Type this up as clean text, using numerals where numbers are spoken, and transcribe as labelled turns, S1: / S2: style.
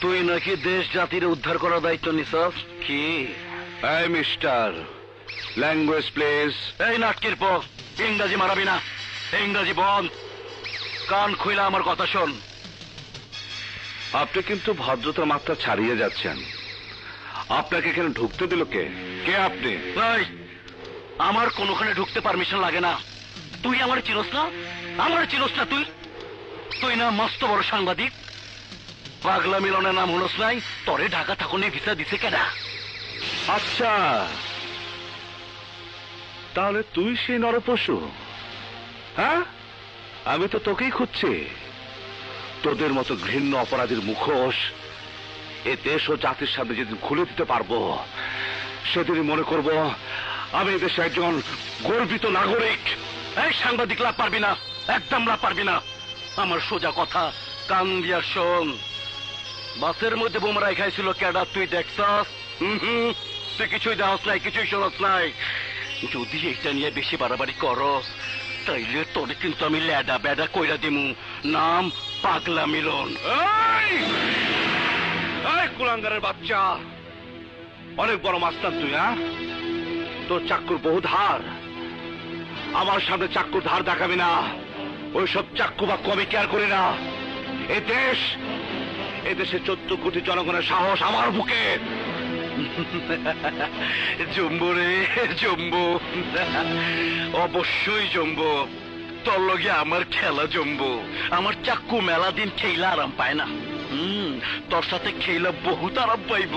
S1: তুই নাকি দেশ জাতির উদ্ধার করার দায়িত্ব নিছস কি?
S2: এই মিস্টার, ল্যাঙ্গুয়েজ প্লিজ।
S1: এই নাটকের পর ইংরাজি মারাবি না, ইংরাজি বন্ধ। কান খুইলা আমার কথা শোন।
S2: আপনি কিন্তু ভদ্রতার মাত্রা ছাড়িয়ে যাচ্ছেন। আপনাকে এখানে ঢুকতে দিল কে? কে আপনি?
S1: এই, আমার কোনোখানে ঢুকতে পারমিশন লাগে না। তুই আমার চিনস না? আমার চিনস না তুই? তুই না মস্ত বড় সাংবাদিক, পাগলা মিলনের নাম হলস নাই? তরে ঢাকা থাকুনে ভিসা দিছে কেনা?
S2: আচ্ছা, তাহলে তুই সেই নরপশু? হ্যাঁ, আমি তো তোকেই খুঁজছি। তোদের মতো ঘৃণ্য অপরাধীর মুখোশ এ দেশ ও জাতির সামনে যেদিন খুলে দিতে পারবো, সেদিনই মনে করব আমি এদেশে একজন গর্বিত নাগরিক।
S1: এই সাংবাদিক লাভ পারবি না, একদম লাভ পারবি না। আমার সোজা কথা কান দিয়া শোন। বাসের মধ্যে বোমা খাইছিল কেডা তুই দেখছস? তুই কিছুই দেহস নাই, কিছুই শোনস নাই। যদি এটা নিয়ে বেশি বাড়াবাড়ি করস তাইলে তোরে কিন্তু আমি ল্যাডা ব্যাডা কইরা দিমু। নাম পাগলা মিলন।
S2: এই কুলাঙ্গারের বাচ্চা, অনেক বড় মাস্টার তুই। হ্যাঁ, তোর চাক্কুর বহু ধার। আমার সামনে চাক্কুর ধার দেখাবি না। ওইসব চাক্কু বা আমি কেয়ার করি না। এদেশে 14 কোটি জনগণের সাহস আমার বুকে।
S1: জম্বু রে জম্বু, অবশ্যই জম্বু। তোর লগে আমার খেলা জম্বু। আমার চাক্কু মেলা দিন খেইলা আরাম পায় না। তোর সাথে খেইলা বহুত আরাম পাইব।